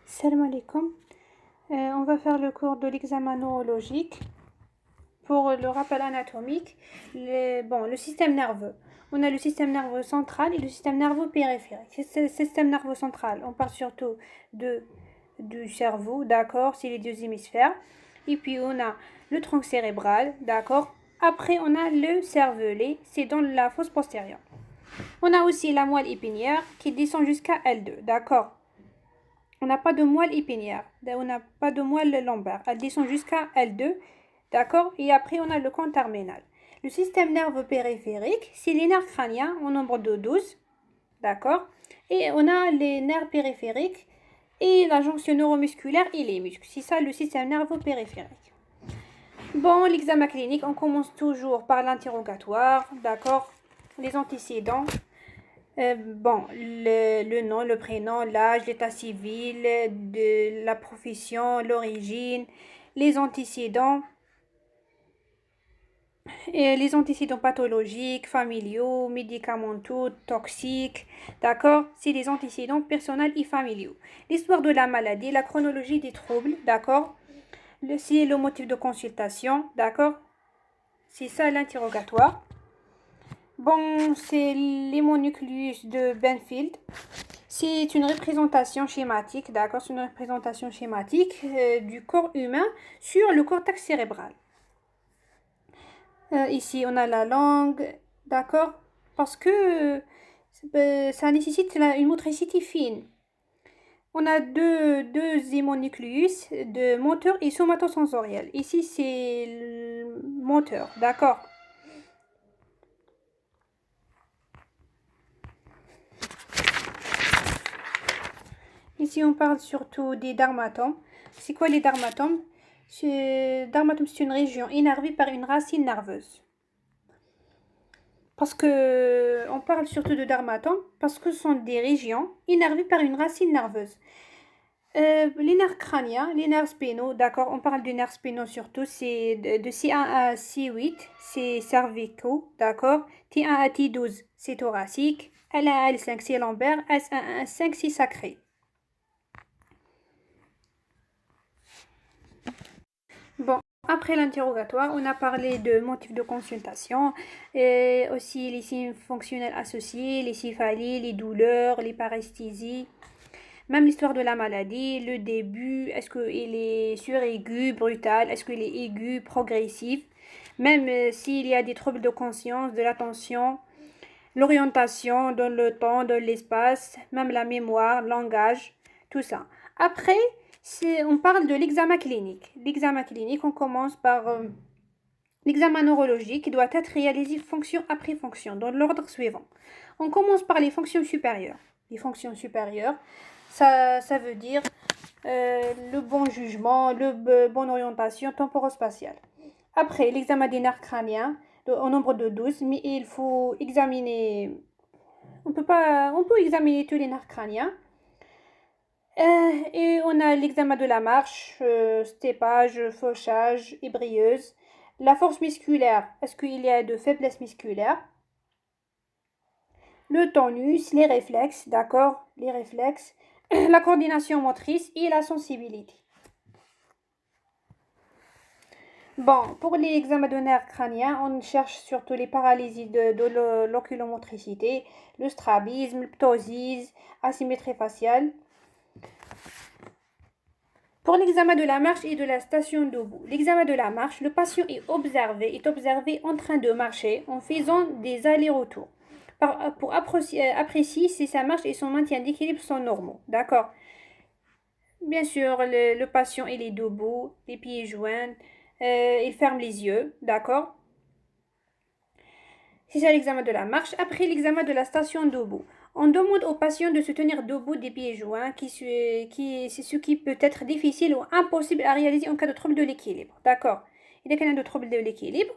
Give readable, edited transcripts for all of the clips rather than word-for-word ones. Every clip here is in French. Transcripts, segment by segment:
Salam alaikum. On va faire le cours de l'examen neurologique. Pour le rappel anatomique, le système nerveux. On a le système nerveux central et le système nerveux périphérique. Le système nerveux central, on parle surtout du cerveau, d'accord, c'est les deux hémisphères. Et puis on a le tronc cérébral, d'accord. Après on a le cervelet, c'est dans la fosse postérieure. On a aussi la moelle épinière qui descend jusqu'à L2, d'accord. On n'a pas de moelle épinière, on n'a pas de moelle lombaire. Elle descend jusqu'à L2, d'accord. Et après, on a le con terminal. Le système nerveux périphérique, c'est les nerfs crâniens au nombre de 12, d'accord. Et on a les nerfs périphériques et la jonction neuromusculaire et les muscles. C'est ça le système nerveux périphérique. Bon, l'examen clinique, on commence toujours par l'interrogatoire, d'accord. Les antécédents. Le nom, le prénom, l'âge, l'état civil, la profession, l'origine, les antécédents, les antécédents pathologiques, familiaux, médicamenteux, toxiques, d'accord? C'est les antécédents personnels et familiaux. L'histoire de la maladie, la chronologie des troubles, d'accord? C'est le motif de consultation, d'accord? C'est ça l'interrogatoire. Bon, c'est l'hémonucléus de Benfield. C'est une représentation schématique, d'accord, c'est une représentation schématique du corps humain sur le cortex cérébral. Ici, on a la langue, d'accord, parce que ça nécessite une motricité fine. On a deux hémonucléus de moteur et somatosensoriel. Ici, c'est le moteur, d'accord. Ici, on parle surtout des dermatomes. C'est quoi les dermatomes? Dermatome, c'est une région innervée par une racine nerveuse. Parce que on parle surtout de dermatomes parce que ce sont des régions innervées par une racine nerveuse. Les nerfs crâniens, les nerfs spinaux, d'accord, on parle des nerfs spinaux surtout, c'est de C1 à C8, c'est cervicaux, d'accord, T1 à T12, c'est thoracique, L1 à L5, c'est lombaire, S1 à S5, c'est sacré. Bon, après l'interrogatoire, on a parlé de motifs de consultation, et aussi les signes fonctionnels associés, les céphalies, les douleurs, les paresthésies, même l'histoire de la maladie, le début, est-ce qu'il est suraigu, brutal, est-ce qu'il est aigu, progressif, même s'il y a des troubles de conscience, de l'attention, l'orientation dans le temps, dans l'espace, même la mémoire, le langage, tout ça. Après, on parle de l'examen clinique. L'examen clinique, on commence par l'examen neurologique qui doit être réalisé fonction après fonction, dans l'ordre suivant. On commence par les fonctions supérieures. Les fonctions supérieures, ça veut dire le bon jugement, le bonne orientation temporospatiale. Après, l'examen des nerfs crâniens, au nombre de 12, mais il faut examiner, on peut examiner tous les nerfs crâniens. Et on a l'examen de la marche, steppage, fauchage, ébrieuse. La force musculaire, est-ce qu'il y a de faiblesse musculaire? Le tonus, les réflexes, d'accord, les réflexes, la coordination motrice et la sensibilité. Bon, pour les examens de nerfs crâniens, on cherche surtout les paralysies de l'oculomotricité, le strabisme, le ptosis, asymétrie faciale. Pour l'examen de la marche et de la station debout, l'examen de la marche, le patient est observé en train de marcher en faisant des allers-retours pour apprécier si sa marche et son maintien d'équilibre sont normaux. D'accord. Bien sûr, le patient il est debout, les pieds joints, il ferme les yeux. D'accord. C'est ça l'examen de la marche. Après l'examen de la station debout, on demande au patient de se tenir debout des pieds joints, c'est ce qui peut être difficile ou impossible à réaliser en cas de trouble de l'équilibre. D'accord. Il y a de trouble de l'équilibre.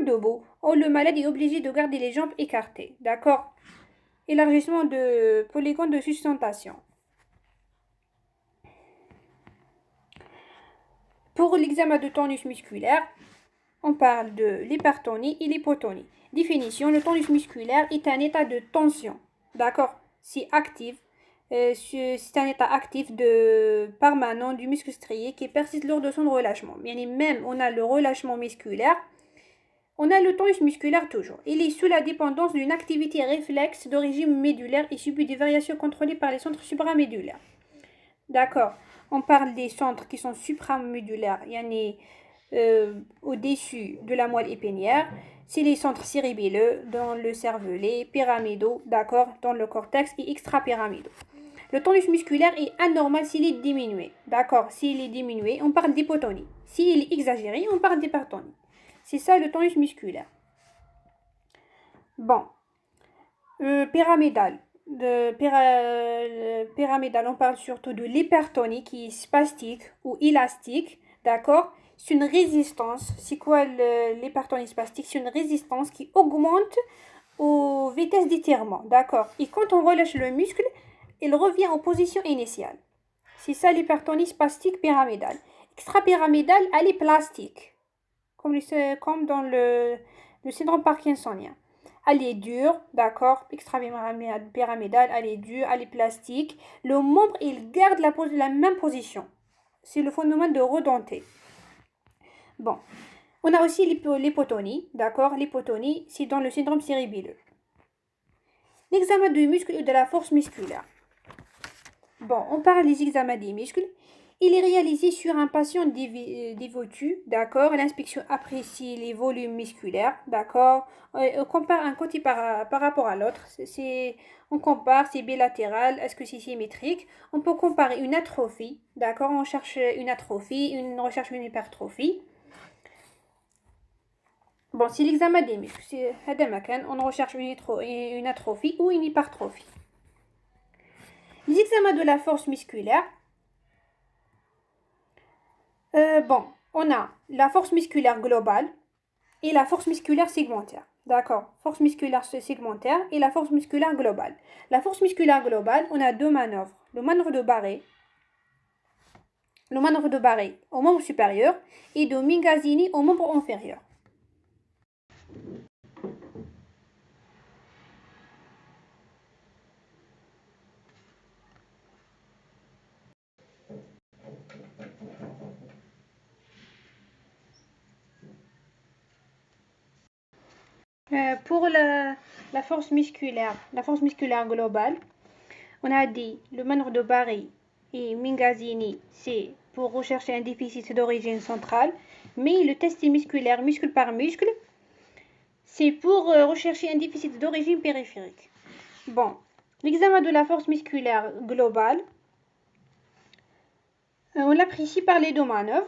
Debout. Oh, le malade est obligé de garder les jambes écartées. D'accord. Élargissement de polygone de sustentation. Pour l'examen de tonus musculaire, on parle de l'hypertonie et l'hypotonie. Définition, le tonus musculaire est un état de tension. D'accord. C'est actif. C'est un état actif permanent du muscle strié qui persiste lors de son relâchement. Bien, même on a le relâchement musculaire, on a le tonus musculaire toujours. Il est sous la dépendance d'une activité réflexe d'origine médulaire et subit des variations contrôlées par les centres supramédulaires. D'accord. On parle des centres qui sont supramédulaires, au-dessus de la moelle épinière. C'est les centres cérébelleux dans le cervelet, pyramidaux, d'accord, dans le cortex et extrapyramidaux. Le tonus musculaire est anormal s'il est diminué. D'accord, s'il est diminué, on parle d'hypotonie. S'il est exagéré, on parle d'hypertonie. C'est ça le tonus musculaire. Bon, pyramidal. Pyramidal, on parle surtout de l'hypertonie qui est spastique ou élastique. D'accord? C'est une résistance. C'est quoi l'hypertonie spastique? C'est une résistance qui augmente aux vitesses d'étirement. D'accord? Et quand on relâche le muscle, il revient en position initiale. C'est ça l'hypertonie spastique pyramidale. Extrapyramidale, elle est plastique. Comme dans le syndrome parkinsonien. Elle est dure, d'accord, extrapyramidale, elle est dure, elle est plastique. Le membre, il garde la même position. C'est le phénomène de rodanté. Bon, on a aussi l'hypotonie, d'accord. L'hypotonie, c'est dans le syndrome cérébelleux. L'examen du muscle et de la force musculaire. Bon, on parle des examens des muscles. Il est réalisé sur un patient dévêtu, d'accord. L'inspection apprécie les volumes musculaires, d'accord. On compare un côté par rapport à l'autre. On compare, c'est bilatéral, est-ce que c'est symétrique. On peut comparer une atrophie, d'accord. On cherche une atrophie, on recherche une hypertrophie. Bon, c'est l'examen des muscles. On recherche une atrophie ou une hypertrophie. Les examens de la force musculaire. Bon, on a la force musculaire globale et la force musculaire segmentaire. D'accord, force musculaire segmentaire et la force musculaire globale. La force musculaire globale, on a deux manœuvres. Le manœuvre de Barré au membre supérieur et de Migazzini au membre inférieur. Pour la force musculaire globale, on a dit le manœuvre de Barré et Migazzini, c'est pour rechercher un déficit d'origine centrale, mais le test musculaire muscle par muscle, c'est pour rechercher un déficit d'origine périphérique. Bon, l'examen de la force musculaire globale, on l'apprécie par les deux manœuvres.